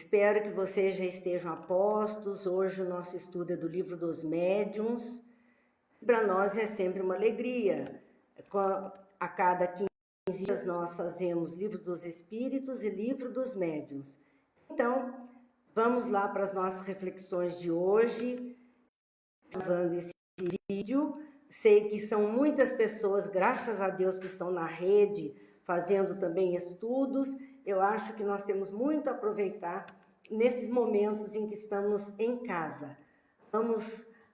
Espero que vocês já estejam a postos. Hoje o nosso estudo é do Livro dos Médiuns. Para nós é sempre uma alegria. A cada 15 dias nós fazemos Livro dos Espíritos e Livro dos Médiuns. Então, vamos lá para as nossas reflexões de hoje. Gravando esse vídeo, sei que são muitas pessoas, graças a Deus, que estão na rede, fazendo também estudos. Eu acho que nós temos muito a aproveitar nesses momentos em que estamos em casa.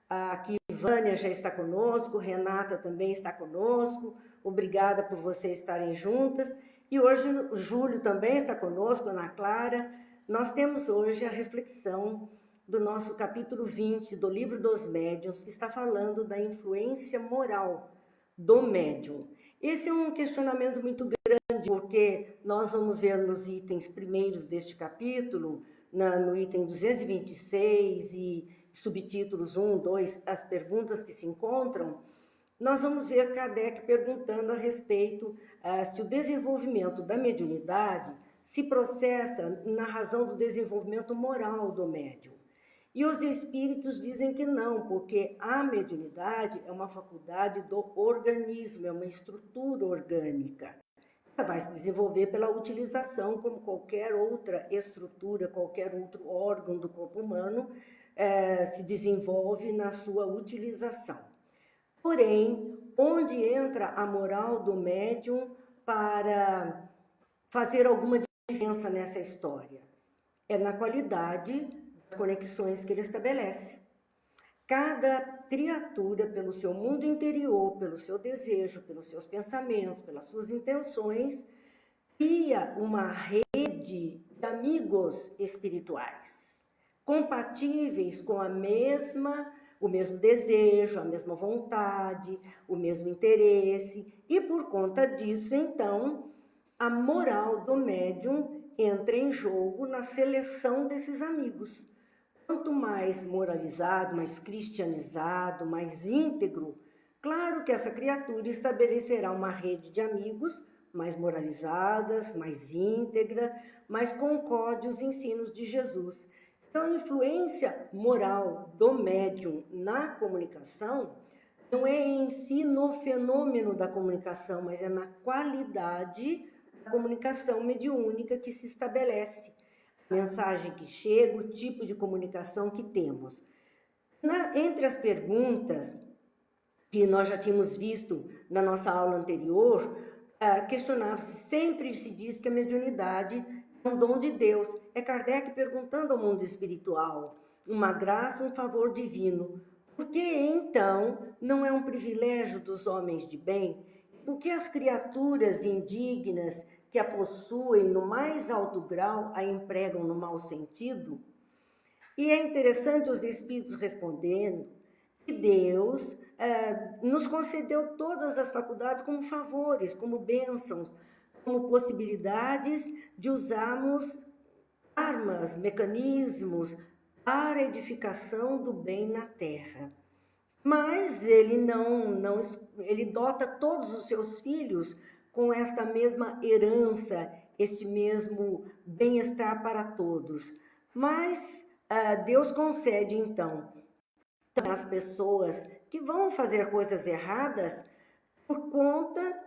Aqui, Vânia já está conosco, Renata também está conosco. Obrigada por vocês estarem juntas. E hoje o Júlio também está conosco, Ana Clara. Nós temos hoje a reflexão do nosso capítulo 20 do Livro dos Médiuns, que está falando da influência moral do médium. Esse é um questionamento muito grande, porque nós vamos ver nos itens primeiros deste capítulo, no item 226 e subtítulos 1, 2, as perguntas que se encontram, nós vamos ver Kardec perguntando a respeito se o desenvolvimento da mediunidade se processa na razão do desenvolvimento moral do médium. E os espíritos dizem que não, porque a mediunidade é uma faculdade do organismo, é uma estrutura orgânica. Ela vai se desenvolver pela utilização, como qualquer outra estrutura, qualquer outro órgão do corpo humano se desenvolve na sua utilização. Porém, onde entra a moral do médium para fazer alguma diferença nessa história? É na qualidade das conexões que ele estabelece. Cada criatura, pelo seu mundo interior, pelo seu desejo, pelos seus pensamentos, pelas suas intenções, cria uma rede de amigos espirituais, compatíveis com o mesmo desejo, a mesma vontade, o mesmo interesse, e por conta disso, então, a moral do médium entra em jogo na seleção desses amigos. Quanto mais moralizado, mais cristianizado, mais íntegro, claro que essa criatura estabelecerá uma rede de amigos mais moralizadas, mais íntegra, mais concorde os ensinos de Jesus. Então, a influência moral do médium na comunicação não é em si no fenômeno da comunicação, mas é na qualidade da comunicação mediúnica que se estabelece. A mensagem que chega, o tipo de comunicação que temos. Entre as perguntas que nós já tínhamos visto na nossa aula anterior, sempre se diz que a mediunidade é um dom de Deus. É Kardec perguntando ao mundo espiritual, uma graça, um favor divino. Por que então não é um privilégio dos homens de bem? Por que as criaturas indignas que a possuem no mais alto grau a empregam no mau sentido? E é interessante os espíritos respondendo que Deus nos concedeu todas as faculdades como favores, como bênçãos, como possibilidades de usarmos armas, mecanismos para a edificação do bem na terra. Mas ele dota todos os seus filhos com esta mesma herança, este mesmo bem-estar para todos. Mas Deus concede, então, às pessoas que vão fazer coisas erradas por conta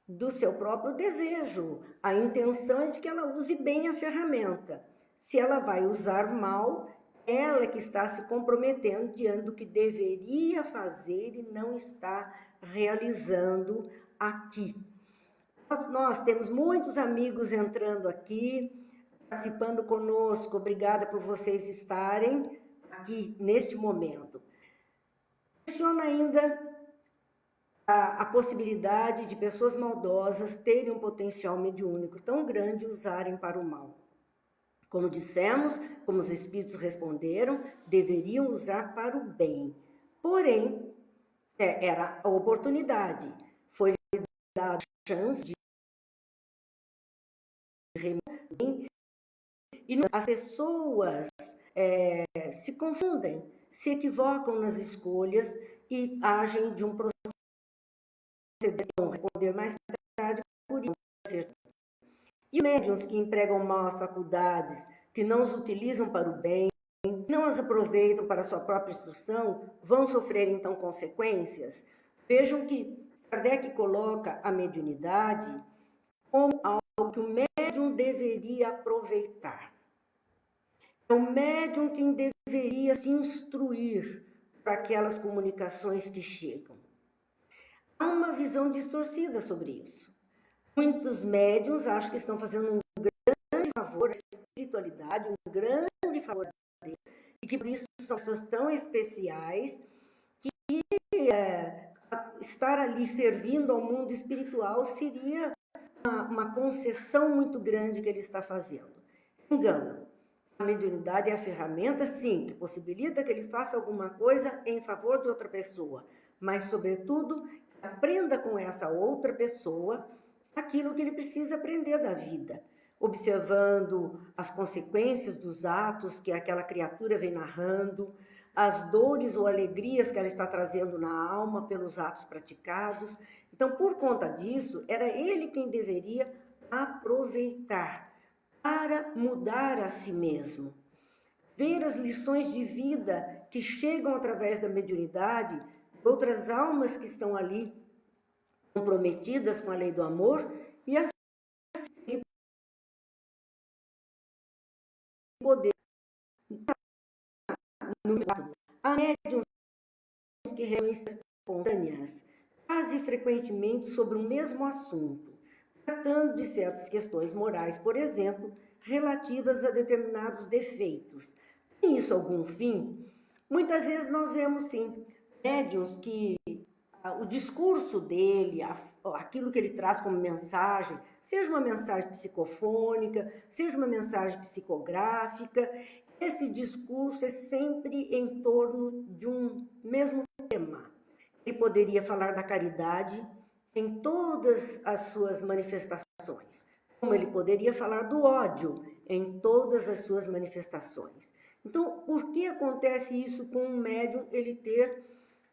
do seu próprio desejo. A intenção é de que ela use bem a ferramenta. Se ela vai usar mal, ela que está se comprometendo diante do que deveria fazer e não está realizando aqui. Nós temos muitos amigos entrando aqui, participando conosco. Obrigada por vocês estarem aqui neste momento. Questiona ainda a possibilidade de pessoas maldosas terem um potencial mediúnico tão grande e usarem para o mal. Como dissemos, como os espíritos responderam, deveriam usar para o bem. Porém, era a oportunidade, foi dada a chance de remover, e as pessoas se confundem, se equivocam nas escolhas e agem de um procedimento, responder mais tarde por isso. E médiuns que empregam mal as faculdades que não os utilizam para o bem, que não as aproveitam para a sua própria instrução, vão sofrer então consequências? Vejam que Kardec coloca a mediunidade como algo que o médium deveria aproveitar. É o médium quem deveria se instruir para aquelas comunicações que chegam. Há uma visão distorcida sobre isso. Muitos médiuns acham que estão fazendo um grande favor à espiritualidade, um grande favor a Deus, e que por isso são pessoas tão especiais que estar ali servindo ao mundo espiritual seria uma concessão muito grande que ele está fazendo. Engano. A mediunidade é a ferramenta, sim, que possibilita que ele faça alguma coisa em favor de outra pessoa, mas, sobretudo, aprenda com essa outra pessoa aquilo que ele precisa aprender da vida, observando as consequências dos atos que aquela criatura vem narrando, as dores ou alegrias que ela está trazendo na alma pelos atos praticados. Então, por conta disso, era ele quem deveria aproveitar para mudar a si mesmo. Ver as lições de vida que chegam através da mediunidade, outras almas que estão ali comprometidas com a lei do amor, e assim poder. Há médiuns que reúnem espontâneas, quase frequentemente sobre o mesmo assunto, tratando de certas questões morais, por exemplo, relativas a determinados defeitos. Tem isso algum fim? Muitas vezes nós vemos, sim, médiuns que o discurso dele, aquilo que ele traz como mensagem, seja uma mensagem psicofônica, seja uma mensagem psicográfica, esse discurso é sempre em torno de um mesmo tema. Ele poderia falar da caridade em todas as suas manifestações, como ele poderia falar do ódio em todas as suas manifestações. Então, por que acontece isso com um médium ele ter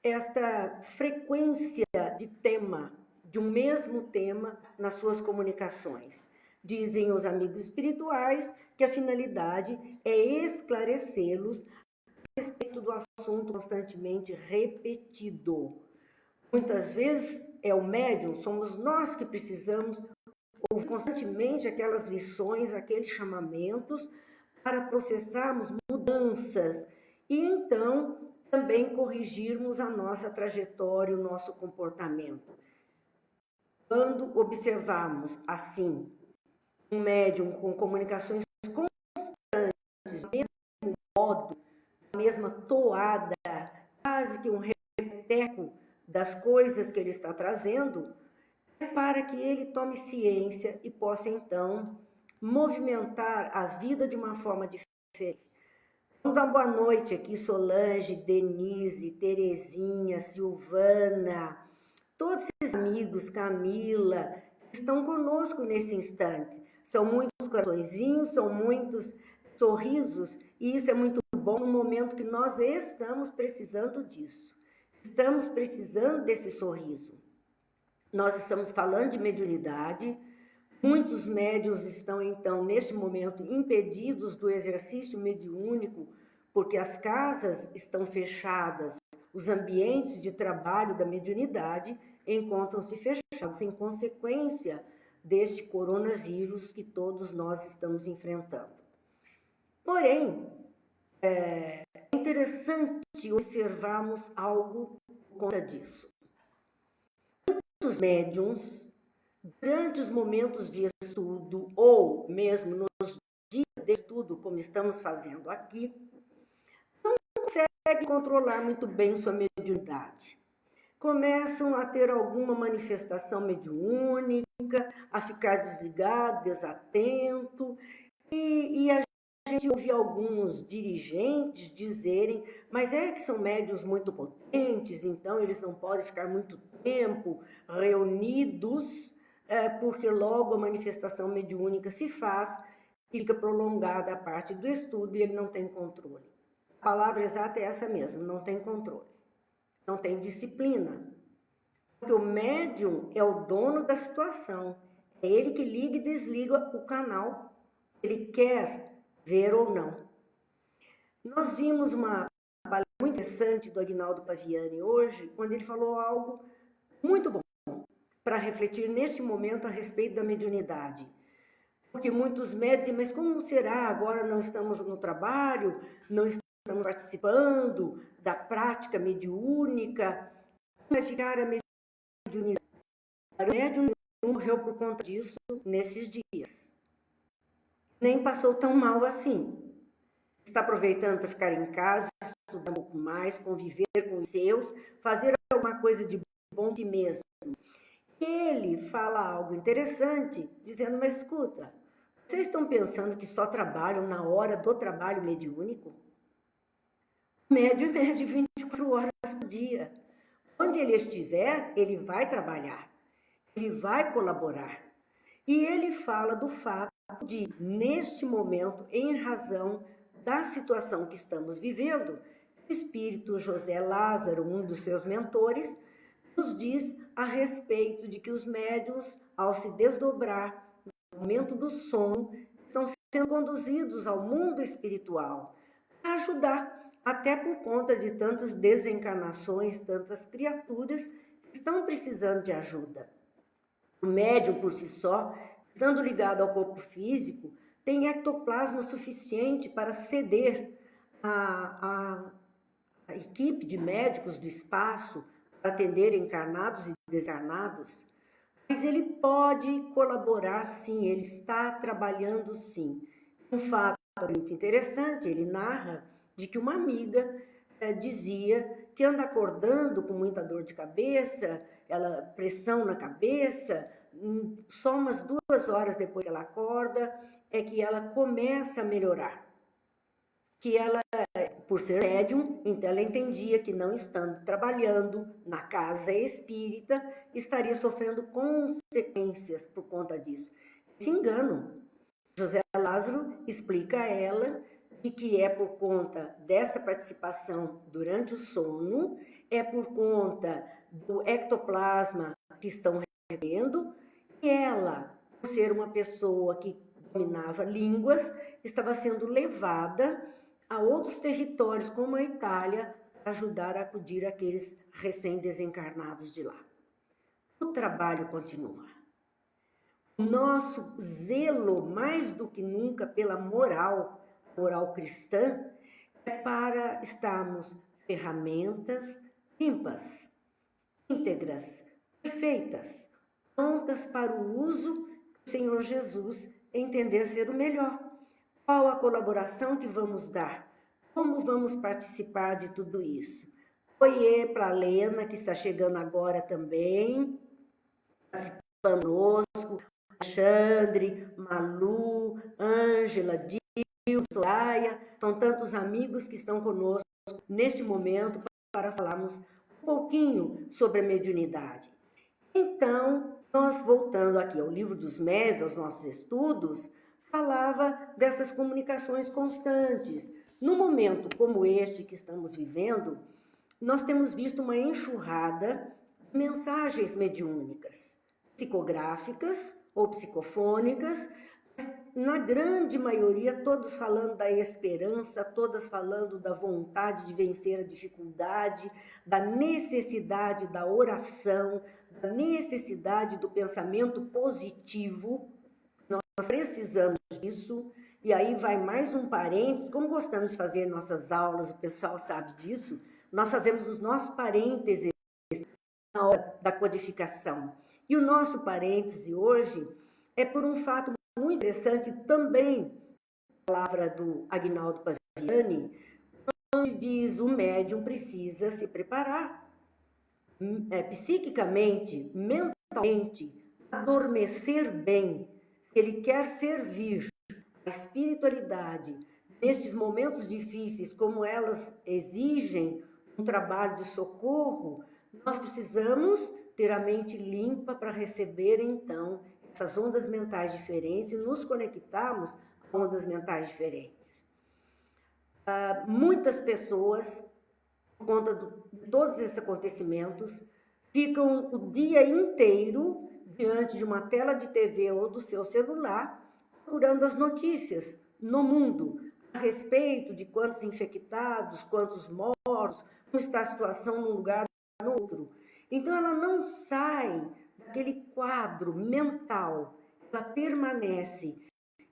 esta frequência de tema, de um mesmo tema nas suas comunicações? Dizem os amigos espirituais que a finalidade é esclarecê-los a respeito do assunto constantemente repetido. Muitas vezes é o médium, somos nós que precisamos ouvir constantemente aquelas lições, aqueles chamamentos, para processarmos mudanças e então também corrigirmos a nossa trajetória, o nosso comportamento. Quando observarmos assim um médium com comunicações constantes, do mesmo modo, a mesma toada, quase que um repeteco das coisas que ele está trazendo, é para que ele tome ciência e possa então movimentar a vida de uma forma diferente. Vamos dar boa noite aqui, Solange, Denise, Terezinha, Silvana, todos esses amigos, Camila, que estão conosco nesse instante. São muitos coraçõezinhos, são muitos sorrisos, e isso é muito bom no momento que nós estamos precisando disso. Estamos precisando desse sorriso. Nós estamos falando de mediunidade. Muitos médiuns estão, então, neste momento, impedidos do exercício mediúnico, porque as casas estão fechadas, os ambientes de trabalho da mediunidade encontram-se fechados em consequência deste coronavírus que todos nós estamos enfrentando. Porém, é interessante observarmos algo por conta disso. Muitos médiuns, durante os momentos de estudo ou mesmo nos dias de estudo, como estamos fazendo aqui, não conseguem controlar muito bem sua mediunidade. Começam a ter alguma manifestação mediúnica, a ficar desligado, desatento, e a gente ouve alguns dirigentes dizerem, mas é que são médiuns muito potentes, então eles não podem ficar muito tempo reunidos, porque logo a manifestação mediúnica se faz e fica prolongada a parte do estudo e ele não tem controle. A palavra exata é essa mesmo, não tem controle, não tem disciplina. Porque o médium é o dono da situação, é ele que liga e desliga o canal. Ele quer ver ou não. Nós vimos uma palestra muito interessante do Aguinaldo Paviani hoje, quando ele falou algo muito bom para refletir neste momento a respeito da mediunidade. Porque muitos médicos dizem, mas como será? Agora não estamos no trabalho, não estamos participando da prática mediúnica, como vai ficar a mediunidade? O médium morreu por conta disso nesses dias. Nem passou tão mal assim. Está aproveitando para ficar em casa, estudar um pouco mais, conviver com os seus, fazer alguma coisa de bom de si mesmo. Ele fala algo interessante, dizendo, mas escuta, vocês estão pensando que só trabalham na hora do trabalho mediúnico? O médium é de 24 horas por dia. Onde ele estiver, ele vai trabalhar, ele vai colaborar. E ele fala do fato de, neste momento, em razão da situação que estamos vivendo, o espírito José Lázaro, um dos seus mentores, nos diz a respeito de que os médiuns, ao se desdobrar no momento do sono, estão sendo conduzidos ao mundo espiritual para ajudar, até por conta de tantas desencarnações, tantas criaturas que estão precisando de ajuda. O médium, por si só, estando ligado ao corpo físico, tem ectoplasma suficiente para ceder a equipe de médicos do espaço para atender encarnados e desencarnados, mas ele pode colaborar sim, ele está trabalhando sim. Um fato muito interessante, ele narra de que uma amiga dizia que anda acordando com muita dor de cabeça, pressão na cabeça, só umas 2 horas depois que ela acorda, é que ela começa a melhorar. Que ela, por ser médium, então ela entendia que não estando trabalhando na casa espírita, estaria sofrendo consequências por conta disso. Se engano. José Lázaro explica a ela de que é por conta dessa participação durante o sono, é por conta do ectoplasma que estão recebendo, e ela, por ser uma pessoa que dominava línguas, estava sendo levada a outros territórios, como a Itália, para ajudar a acudir aqueles recém-desencarnados de lá. O trabalho continua. O nosso zelo, mais do que nunca, pela moral cristã, é para estarmos ferramentas limpas, íntegras, perfeitas, prontas para o uso que o Senhor Jesus entender ser o melhor. Qual a colaboração que vamos dar? Como vamos participar de tudo isso? Oiê para a Lena, que está chegando agora também, participando conosco, Alexandre, Malu, Ângela, Dil, Soraya, são tantos amigos que estão conosco neste momento para falarmos um pouquinho sobre a mediunidade. Então, nós voltando aqui ao Livro dos Médiuns, aos nossos estudos, falava dessas comunicações constantes. Num momento como este que estamos vivendo, nós temos visto uma enxurrada de mensagens mediúnicas, psicográficas ou psicofônicas, mas na grande maioria todos falando da esperança, todas falando da vontade de vencer a dificuldade, da necessidade da oração, da necessidade do pensamento positivo. Nós precisamos disso, e aí vai mais um parênteses, como gostamos de fazer nossas aulas, o pessoal sabe disso, nós fazemos os nossos parênteses na hora da codificação. E o nosso parêntese hoje é por um fato muito interessante também, a palavra do Aguinaldo Paviani, onde diz o médium precisa se preparar psiquicamente, mentalmente, adormecer bem. Ele quer servir a espiritualidade nestes momentos difíceis, como elas exigem um trabalho de socorro. Nós precisamos ter a mente limpa para receber, então, essas ondas mentais diferentes e nos conectarmos a ondas mentais diferentes. Muitas pessoas, por conta de todos esses acontecimentos, ficam o dia inteiro diante de uma tela de TV ou do seu celular, procurando as notícias no mundo a respeito de quantos infectados, quantos mortos, como está a situação num lugar ou no outro. Então, ela não sai daquele quadro mental, ela permanece.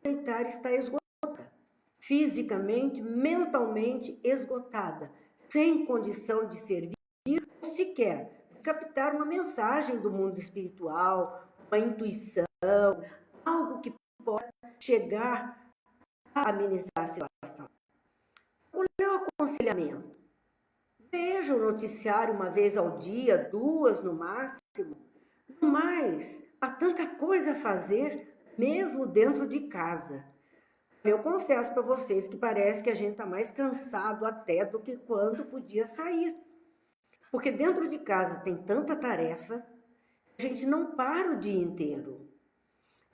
A militar está esgotada, fisicamente, mentalmente esgotada, sem condição de servir, ou sequer captar uma mensagem do mundo espiritual, uma intuição, algo que possa chegar a amenizar a situação. Qual é o aconselhamento? Veja o noticiário uma vez ao dia, 2 no máximo. No mais, há tanta coisa a fazer, mesmo dentro de casa. Eu confesso para vocês que parece que a gente está mais cansado até do que quando podia sair. Porque dentro de casa tem tanta tarefa, a gente não para o dia inteiro.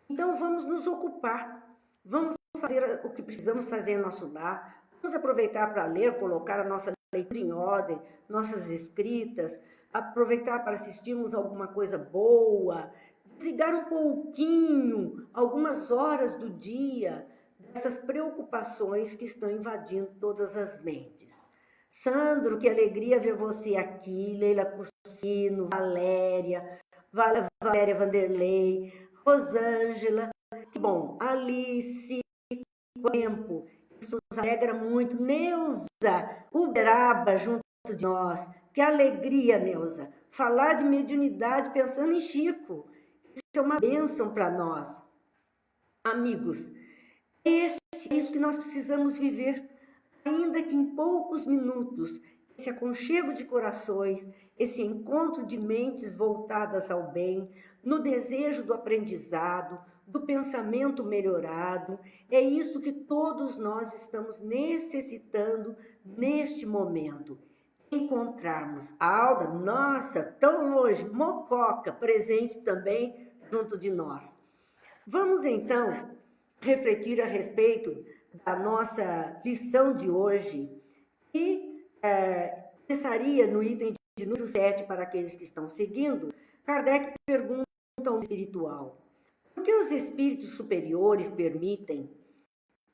Então vamos nos ocupar, vamos fazer o que precisamos fazer no nosso lar, vamos aproveitar para ler, colocar a nossa leitura em ordem, nossas escritas, aproveitar para assistirmos alguma coisa boa, desligar um pouquinho, algumas horas do dia, dessas preocupações que estão invadindo todas as mentes. Sandro, que alegria ver você aqui, Leila Cursino, Valéria Vanderlei, Rosângela, que bom, Alice, Tempo, isso nos alegra muito. Neuza, Uberaba junto de nós, que alegria, Neuza, falar de mediunidade pensando em Chico, isso é uma bênção para nós. Amigos, é isso que nós precisamos viver, ainda que em poucos minutos, esse aconchego de corações, esse encontro de mentes voltadas ao bem, no desejo do aprendizado, do pensamento melhorado, é isso que todos nós estamos necessitando neste momento. Encontrarmos a Alda, nossa, tão longe, Mococa, presente também junto de nós. Vamos então refletir a respeito da nossa lição de hoje e começaria no item de número 7 para aqueles que estão seguindo. Kardec pergunta ao espiritual: por que os espíritos superiores permitem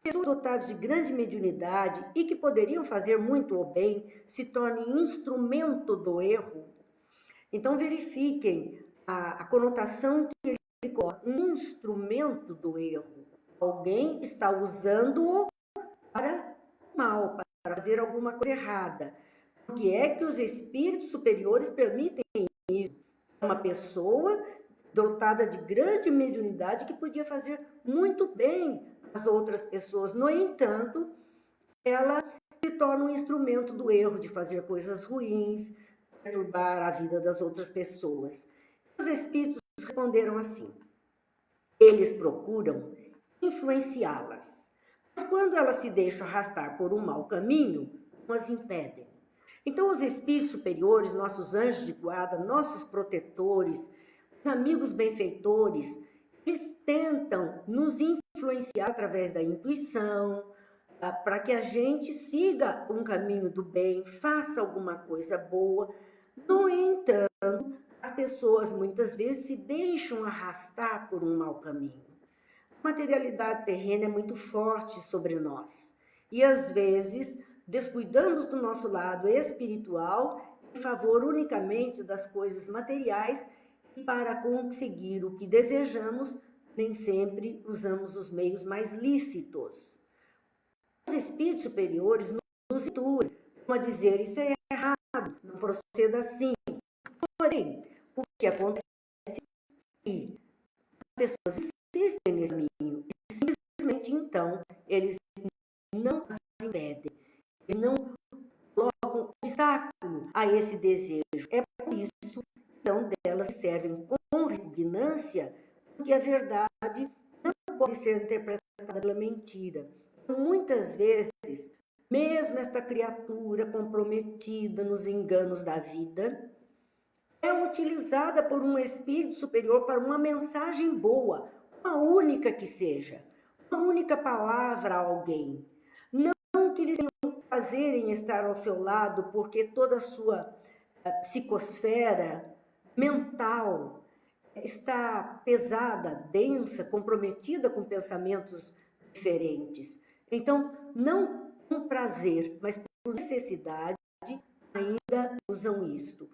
pessoas dotadas de grande mediunidade e que poderiam fazer muito ou bem se tornem instrumento do erro? Então verifiquem a conotação que ele coloca, um instrumento do erro. Alguém está usando-o para o mal, para fazer alguma coisa errada. Por que é que os espíritos superiores permitem isso? Uma pessoa dotada de grande mediunidade que podia fazer muito bem às outras pessoas. No entanto, ela se torna um instrumento do erro, de fazer coisas ruins, perturbar a vida das outras pessoas. Os espíritos responderam assim: eles procuram influenciá-las, mas quando elas se deixam arrastar por um mau caminho, não as impedem. Então, os espíritos superiores, nossos anjos de guarda, nossos protetores, os amigos benfeitores, eles tentam nos influenciar através da intuição, para que a gente siga um caminho do bem, faça alguma coisa boa. No entanto, as pessoas muitas vezes se deixam arrastar por um mau caminho. A materialidade terrena é muito forte sobre nós e às vezes descuidamos do nosso lado espiritual em favor unicamente das coisas materiais e para conseguir o que desejamos, nem sempre usamos os meios mais lícitos. Os espíritos superiores nos intuem a dizer: isso é errado, não proceda assim. Porém, o que acontece é que as pessoas insistem nesse caminho e simplesmente então eles não as impedem, eles não colocam obstáculo a esse desejo. É por isso então delas servem com repugnância, porque a verdade não pode ser interpretada pela mentira. Muitas vezes, mesmo esta criatura comprometida nos enganos da vida, é utilizada por um espírito superior para uma mensagem boa, uma única que seja, uma única palavra a alguém. Não que eles tenham prazer em estar ao seu lado, porque toda a sua psicosfera mental está pesada, densa, comprometida com pensamentos diferentes. Então, não com prazer, mas por necessidade, ainda usam isto.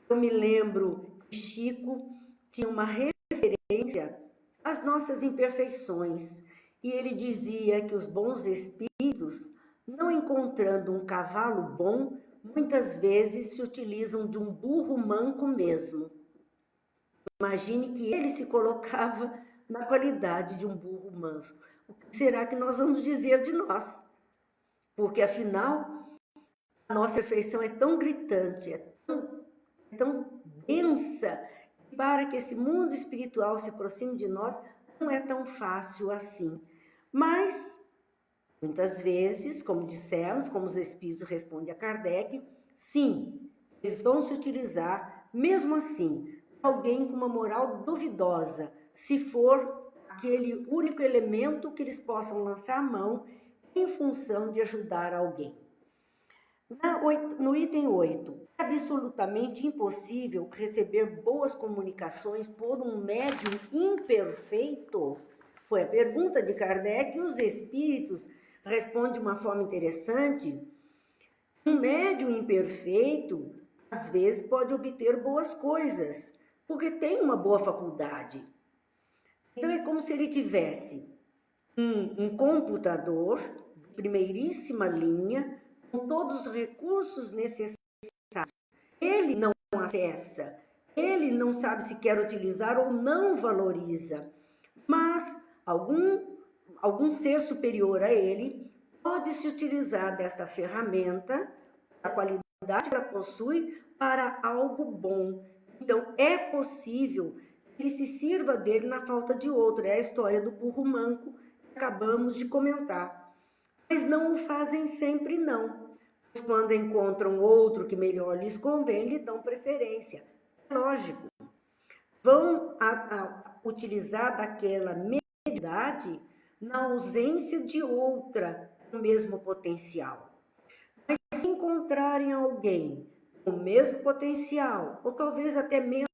Eu me lembro que Chico tinha uma referência às nossas imperfeições, e ele dizia que os bons espíritos, não encontrando um cavalo bom, muitas vezes se utilizam de um burro manco mesmo. Imagine que ele se colocava na qualidade de um burro manso. O que será que nós vamos dizer de nós? Porque, afinal, a nossa perfeição é tão gritante, é tão densa, que para que esse mundo espiritual se aproxime de nós, não é tão fácil assim. Mas, muitas vezes, como dissemos, como os Espíritos respondem a Kardec, sim, eles vão se utilizar, mesmo assim, alguém com uma moral duvidosa, se for aquele único elemento que eles possam lançar a mão em função de ajudar alguém. No item 8, é absolutamente impossível receber boas comunicações por um médium imperfeito? Foi a pergunta de Kardec e os espíritos respondem de uma forma interessante. Um médium imperfeito, às vezes, pode obter boas coisas, porque tem uma boa faculdade. Então, é como se ele tivesse um computador de primeiríssima linha, com todos os recursos necessários. Ele não acessa, ele não sabe se quer utilizar ou não valoriza, mas algum ser superior a ele pode se utilizar desta ferramenta, a qualidade que ela possui, para algo bom. Então, é possível que ele se sirva dele na falta de outro. É a história do burro manco que acabamos de comentar. Mas não o fazem sempre, não. Pois quando encontram outro que melhor lhes convém, lhe dão preferência. É lógico. Vão utilizar daquela mediunidade na ausência de outra com o mesmo potencial. Mas se encontrarem alguém com o mesmo potencial, ou talvez até menos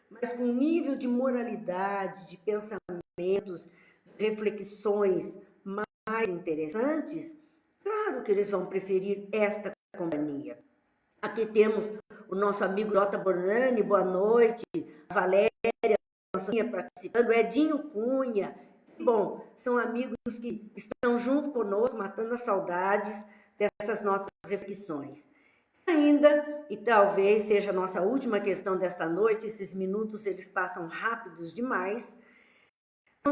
mas com nível de moralidade, de pensamentos, de reflexões mais interessantes, claro que eles vão preferir esta companhia. Aqui temos o nosso amigo J. Bonani, boa noite, a Valéria, nossa participando, o Edinho Cunha. Bom, são amigos que estão junto conosco, matando as saudades dessas nossas reflexões. Ainda, e talvez seja a nossa última questão desta noite, esses minutos eles passam rápidos demais,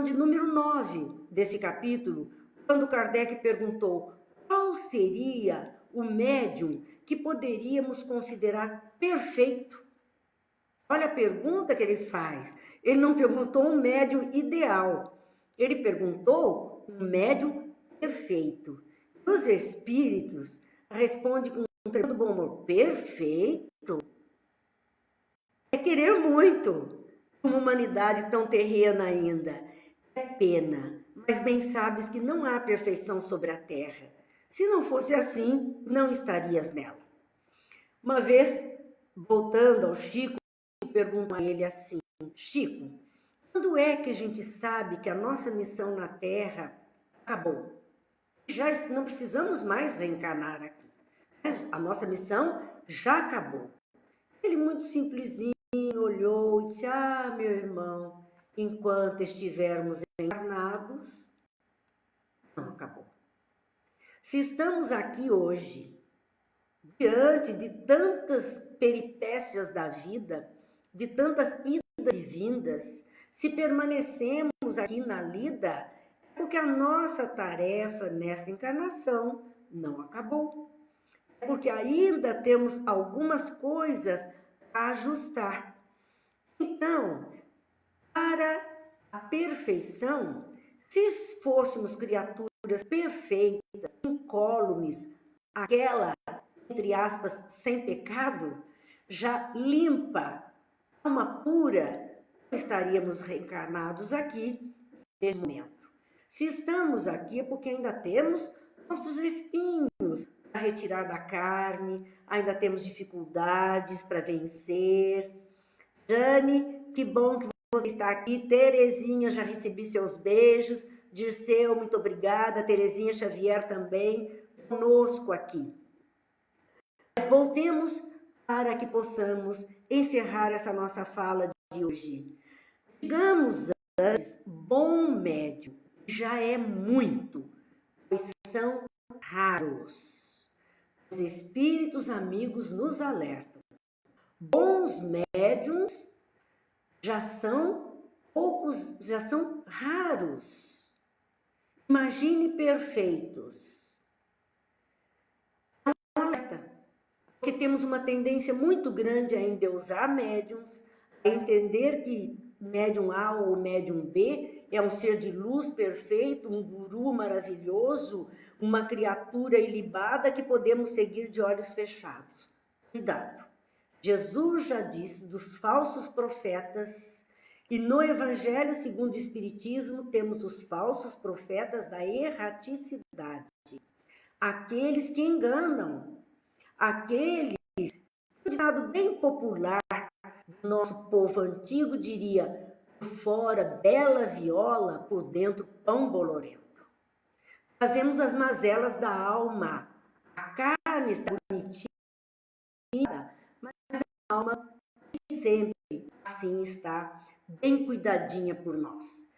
de número 9 desse capítulo, quando Kardec perguntou qual seria o médium que poderíamos considerar perfeito. Olha a pergunta que ele faz. Ele não perguntou um médium ideal, ele perguntou um médium perfeito. E os espíritos respondem com um tremendo bom humor. Perfeito? É querer muito, uma humanidade tão terrena ainda. É pena, mas bem sabes que não há perfeição sobre a terra. Se não fosse assim, não estarias nela. Uma vez, voltando ao Chico, pergunto a ele assim, Chico, quando é que a gente sabe que a nossa missão na terra acabou? Já não precisamos mais reencarnar aqui. A nossa missão já acabou. Ele muito simplesinho olhou e disse, meu irmão, enquanto estivermos encarnados, não acabou. Se estamos aqui hoje, diante de tantas peripécias da vida, de tantas idas e vindas, se permanecemos aqui na lida, é porque a nossa tarefa nesta encarnação não acabou. É porque ainda temos algumas coisas a ajustar. Então, para a perfeição, se fôssemos criaturas perfeitas, incólumes, aquela, entre aspas, sem pecado, já limpa, alma pura, estaríamos reencarnados aqui neste momento. Se estamos aqui é porque ainda temos nossos espinhos para retirar da carne, ainda temos dificuldades para vencer. Jane, que bom que você está aqui. Terezinha, já recebi seus beijos. Dirceu, muito obrigada. Terezinha Xavier também conosco aqui. Mas voltemos para que possamos encerrar essa nossa fala de hoje. Digamos antes, bom médium já é muito, pois são raros. Os espíritos amigos nos alertam. Bons médiums já são poucos, já são raros. Imagine perfeitos. É um alerta, porque temos uma tendência muito grande a endeusar médiums, a entender que médium A ou médium B é um ser de luz perfeito, um guru maravilhoso, uma criatura ilibada que podemos seguir de olhos fechados. Cuidado! Jesus já disse dos falsos profetas, e no Evangelho segundo o Espiritismo temos os falsos profetas da erraticidade. Aqueles que enganam, aqueles, um ditado bem popular do nosso povo antigo diria, por fora bela viola, por dentro pão bolorento. Fazemos as mazelas da alma, a carne está bonitinha, mas a alma sempre assim está, bem cuidadinha por nós.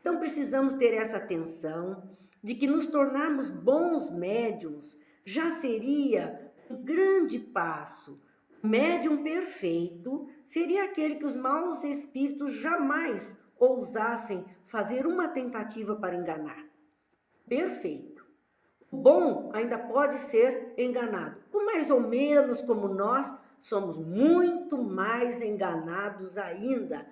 Então precisamos ter essa atenção de que nos tornarmos bons médiums já seria um grande passo. O médium perfeito seria aquele que os maus espíritos jamais ousassem fazer uma tentativa para enganar. Perfeito. O bom ainda pode ser enganado. O mais ou menos como nós somos muito mais enganados ainda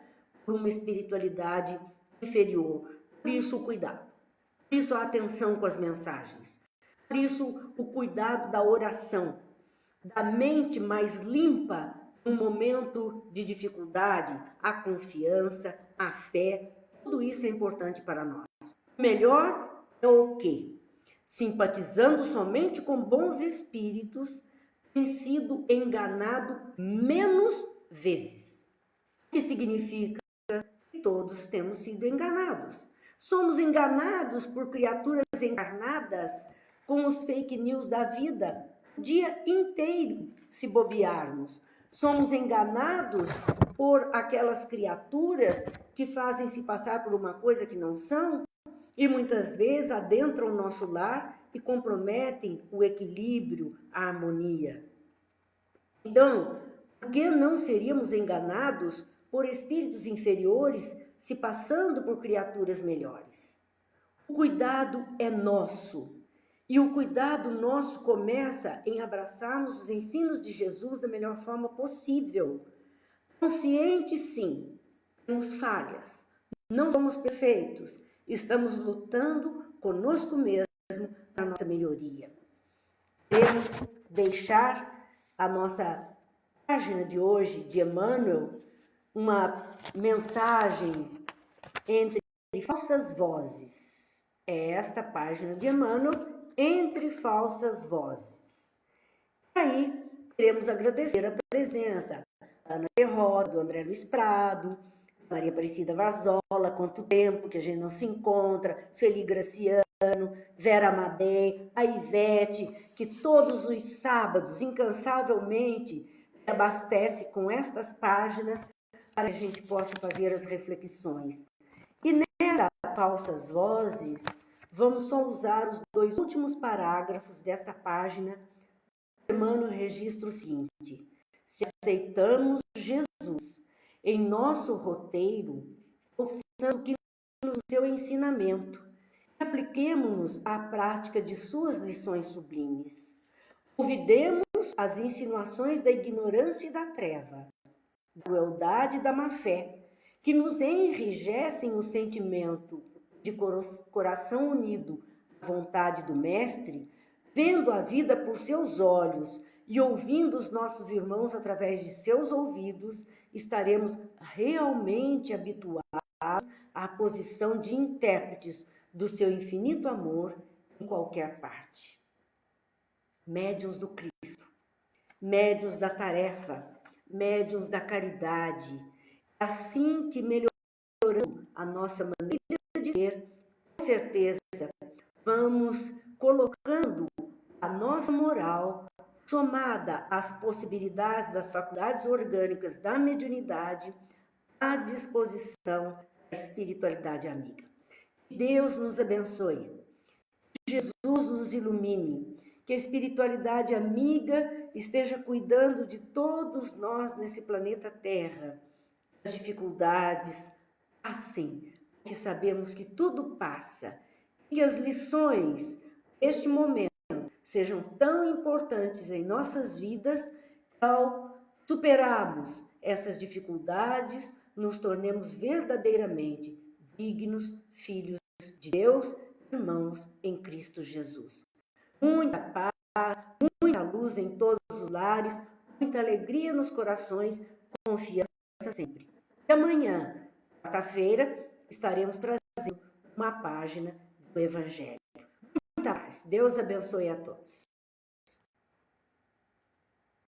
por uma espiritualidade inferior. Por isso o cuidado. Por isso a atenção com as mensagens. Por isso o cuidado da oração. Da mente mais limpa no momento de dificuldade, a confiança, a fé, tudo isso é importante para nós. O melhor é o quê? Simpatizando somente com bons espíritos, tem sido enganado menos vezes. O que significa que todos temos sido enganados. Somos enganados por criaturas encarnadas com os fake news da vida, o dia inteiro, se bobearmos. Somos enganados por aquelas criaturas que fazem se passar por uma coisa que não são e muitas vezes adentram o nosso lar e comprometem o equilíbrio, a harmonia. Então, por que não seríamos enganados por espíritos inferiores se passando por criaturas melhores? O cuidado é nosso. E o cuidado nosso começa em abraçarmos os ensinos de Jesus da melhor forma possível. Consciente, sim, temos falhas, não somos perfeitos, estamos lutando conosco mesmo para a nossa melhoria. Queremos deixar a nossa página de hoje, de Emmanuel, uma mensagem entre falsas vozes. É esta página de Emmanuel, Entre Falsas Vozes. E aí, queremos agradecer a presença da Ana Ferroda, do André Luiz Prado, Maria Aparecida Varzola, quanto tempo que a gente não se encontra, Sueli Graciano, Vera Amadei, a Ivete, que todos os sábados, incansavelmente, abastece com estas páginas para que a gente possa fazer as reflexões. E nessas falsas vozes, vamos só usar os 2 últimos parágrafos desta página. Emmanuel registra o seguinte: se aceitamos Jesus em nosso roteiro, ouçamos que no seu ensinamento, e apliquemo-nos à prática de suas lições sublimes. Olvidemos as insinuações da ignorância e da treva, da crueldade e da má-fé, que nos enrijecem o sentimento de coração unido à vontade do Mestre, vendo a vida por seus olhos e ouvindo os nossos irmãos através de seus ouvidos, estaremos realmente habituados à posição de intérpretes do seu infinito amor em qualquer parte. Médiuns do Cristo, médiuns da tarefa, médiuns da caridade, assim que melhorando a nossa maneira de ser, certeza vamos colocando a nossa moral somada às possibilidades das faculdades orgânicas da mediunidade à disposição da espiritualidade amiga. Deus nos abençoe, Jesus nos ilumine, que a espiritualidade amiga esteja cuidando de todos nós nesse planeta Terra. As dificuldades passem, que sabemos que tudo passa, e que as lições deste momento sejam tão importantes em nossas vidas, ao superarmos essas dificuldades, nos tornemos verdadeiramente dignos filhos de Deus, irmãos em Cristo Jesus. Muita paz, muita luz em todos os lares, muita alegria nos corações, confiança sempre. E amanhã, quarta-feira, estaremos trazendo uma página do Evangelho. Muita paz. Deus abençoe a todos.